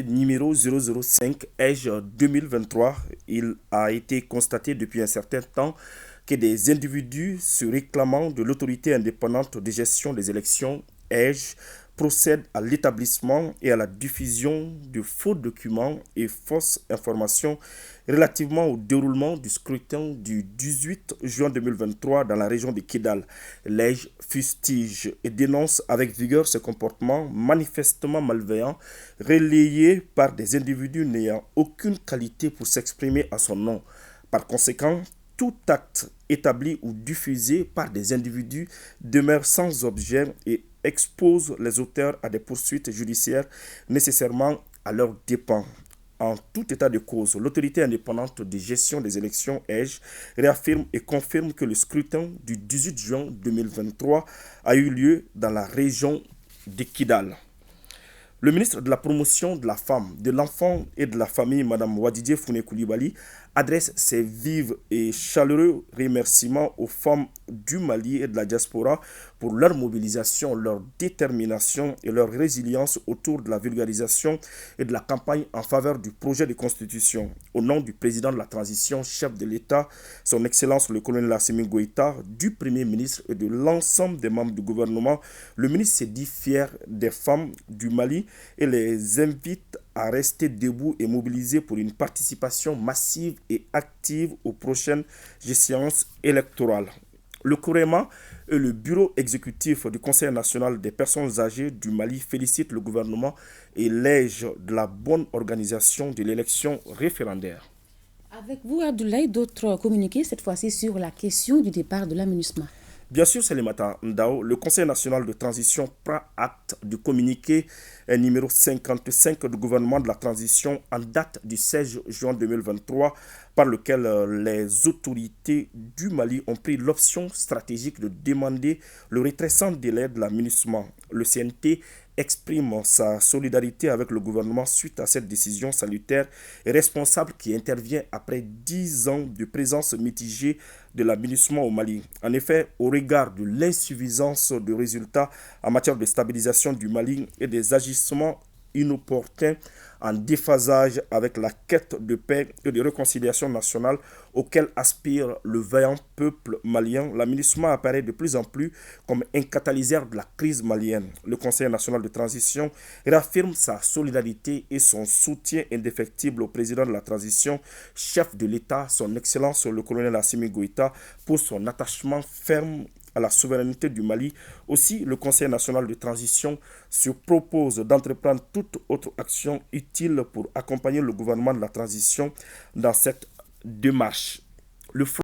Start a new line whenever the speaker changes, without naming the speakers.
dossier numéro 005-2023. Il a été constaté depuis un certain temps que des individus se réclamant de l'autorité indépendante de gestion des élections EGE procèdent à l'établissement et à la diffusion de faux documents et fausses informations relativement au déroulement du scrutin du 18 juin 2023 dans la région de Kidal. L'EGE fustige et dénonce avec vigueur ce comportement manifestement malveillant relayé par des individus n'ayant aucune qualité pour s'exprimer à son nom. Par conséquent, tout acte établi ou diffusé par des individus demeure sans objet et expose les auteurs à des poursuites judiciaires nécessairement à leurs dépens. En tout état de cause, l'autorité indépendante de gestion des élections EGE réaffirme et confirme que le scrutin du 18 juin 2023 a eu lieu dans la région de Kidal. Le ministre de la Promotion de la Femme, de l'Enfant et de la Famille, Mme Wadidje Founé Coulibaly, adresse ses vives et chaleureux remerciements aux femmes du Mali et de la diaspora pour leur mobilisation, leur détermination et leur résilience autour de la vulgarisation et de la campagne en faveur du projet de constitution. Au nom du président de la transition, chef de l'État, son Excellence le colonel Assimi Goïta, du Premier ministre et de l'ensemble des membres du gouvernement, le ministre s'est dit fier des femmes du Mali et les invite à rester debout et mobilisés pour une participation massive et active aux prochaines échéances électorales. Le COREMA et le bureau exécutif du Conseil national des personnes âgées du Mali félicitent le gouvernement et l'EGE de la bonne organisation de l'élection référendaire.
Avec vous, Abdoulaye, d'autres communiqués, cette fois-ci sur la question du départ de la MINUSMA.
Bien sûr, Salimata Ndao, le Conseil national de transition prend acte du communiqué numéro 55 du gouvernement de la transition en date du 16 juin 2023 par lequel les autorités du Mali ont pris l'option stratégique de demander le retrait sans délai de la MINUSMA. Le CNT exprime sa solidarité avec le gouvernement suite à cette décision salutaire et responsable qui intervient après 10 ans de présence mitigée de la MINUSMA au Mali. En effet, au regard de l'insuffisance de résultats en matière de stabilisation du Mali et des agissements inopportuns en déphasage avec la quête de paix et de réconciliation nationale auquel aspire le vaillant peuple malien, la MINUSMA apparaît de plus en plus comme un catalyseur de la crise malienne. Le Conseil national de transition réaffirme sa solidarité et son soutien indéfectible au président de la transition, chef de l'État, son Excellence le colonel Assimi Goïta, pour son attachement ferme à la souveraineté du Mali. Aussi, le Conseil national de transition se propose d'entreprendre toute autre action utile pour accompagner le gouvernement de la transition dans cette démarche. Le